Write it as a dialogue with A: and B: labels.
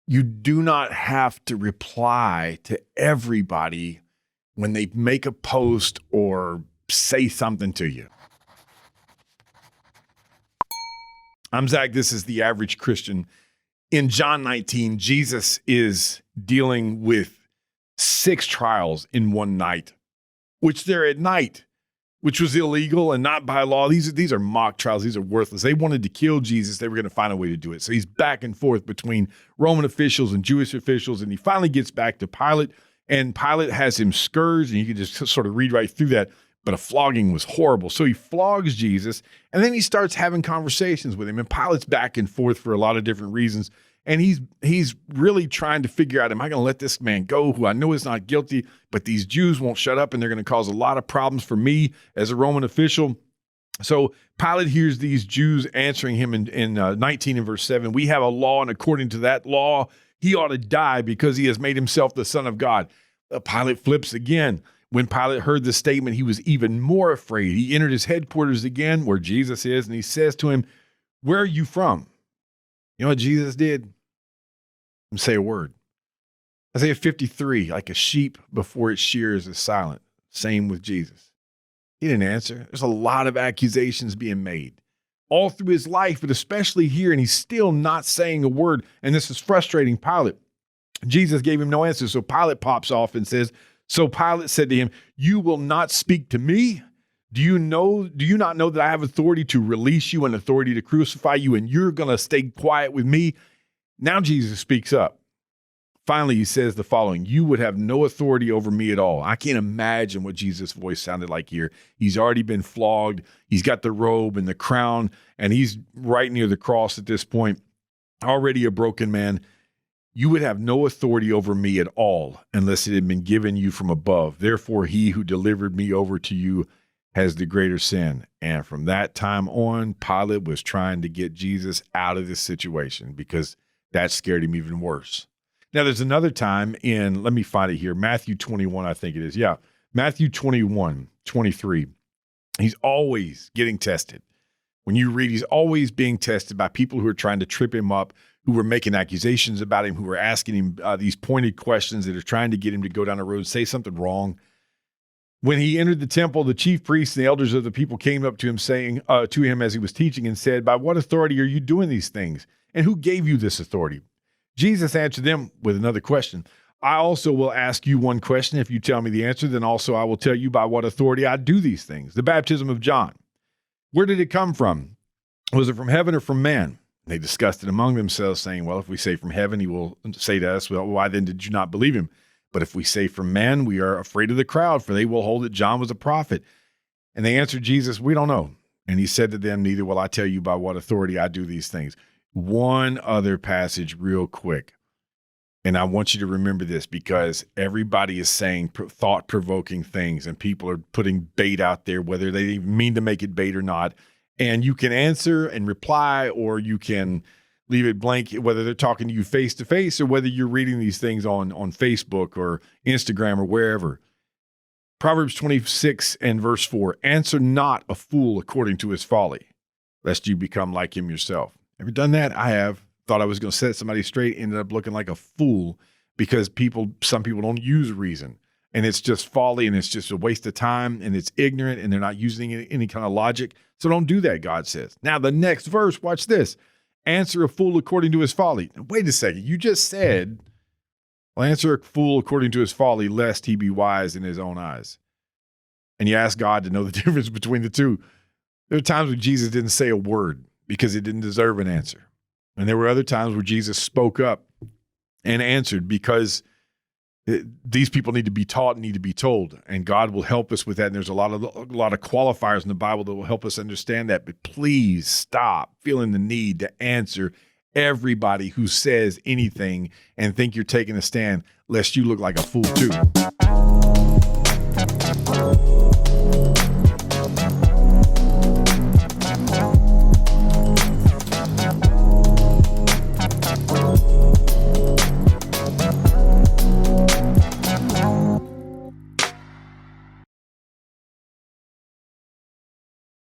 A: You do not have to reply to everybody when they make a post or say something to you. I'm Zach. This is The Average Christian. In John 19, Jesus is dealing with 6 trials in one night, which they're at night, which was illegal and not by law. These are mock trials. These are worthless. They wanted to kill Jesus. They were going to find a way to do it. So he's back and forth between Roman officials and Jewish officials, and he finally gets back to Pilate, and Pilate has him scourged, and you can just sort of read right through that, but a flogging was horrible. So he flogs Jesus, and then he starts having conversations with him, and Pilate's back and forth for a lot of different reasons, and he's really trying to figure out, am I going to let this man go who I know is not guilty, but these Jews won't shut up, and they're going to cause a lot of problems for me as a Roman official. So Pilate hears these Jews answering him in 19 and verse 7, we have a law, and according to that law, he ought to die because he has made himself the Son of God. Pilate flips again. When Pilate heard the statement, he was even more afraid. He entered his headquarters again where Jesus is, and he says to him, where are you from? You know what Jesus did? Say a word. Isaiah 53, like a sheep before its shears is silent. Same with Jesus. He didn't answer. There's a lot of accusations being made all through his life, but especially here, and he's still not saying a word. And this is frustrating Pilate. Jesus gave him no answer. So Pilate pops off and says, so Pilate said to him, you will not speak to me? Do you not know that I have authority to release you and authority to crucify you, and you're going to stay quiet with me? Now Jesus speaks up. Finally, he says the following, you would have no authority over me at all. I can't imagine what Jesus' voice sounded like here. He's already been flogged. He's got the robe and the crown, and he's right near the cross at this point, already a broken man. You would have no authority over me at all unless it had been given you from above. Therefore, he who delivered me over to you has the greater sin. And from that time on, Pilate was trying to get Jesus out of this situation because that scared him even worse. Now, there's another time in, let me find it here, Matthew 21, I think it is. Yeah, Matthew 21, 23. He's always getting tested. When you read, he's always being tested by people who are trying to trip him up, who were making accusations about him, who were asking him these pointed questions that are trying to get him to go down the road and say something wrong. When he entered the temple, the chief priests and the elders of the people came up to him, saying to him as he was teaching, and said, by what authority are you doing these things? And who gave you this authority? Jesus answered them with another question. I also will ask you one question. If you tell me the answer, then also I will tell you by what authority I do these things. The baptism of John, where did it come from? Was it from heaven or from man? They discussed it among themselves, saying, well, if we say from heaven, he will say to us, well, why then did you not believe him? But if we say from man, we are afraid of the crowd, for they will hold that John was a prophet. And they answered Jesus, we don't know. And he said to them, neither will I tell you by what authority I do these things. One other passage real quick. And I want you to remember this because everybody is saying thought-provoking things and people are putting bait out there, whether they even mean to make it bait or not. And you can answer and reply, or you can leave it blank, whether they're talking to you face-to-face or whether you're reading these things on Facebook or Instagram or wherever. Proverbs 26 and verse 4, answer not a fool according to his folly, lest you become like him yourself. Ever done that? I have. Thought I was going to set somebody straight, ended up looking like a fool because some people don't use reason. And it's just folly, and it's just a waste of time, and it's ignorant, and they're not using any kind of logic. So don't do that, God says. Now, the next verse, watch this. Answer a fool according to his folly. Now, wait a second. You just said, well, answer a fool according to his folly, lest he be wise in his own eyes. And you ask God to know the difference between the two. There are times when Jesus didn't say a word because he didn't deserve an answer. And there were other times where Jesus spoke up and answered because these people need to be taught and need to be told, and God will help us with that. And there's a lot of qualifiers in the Bible that will help us understand that. But please stop feeling the need to answer everybody who says anything and think you're taking a stand, lest you look like a fool too.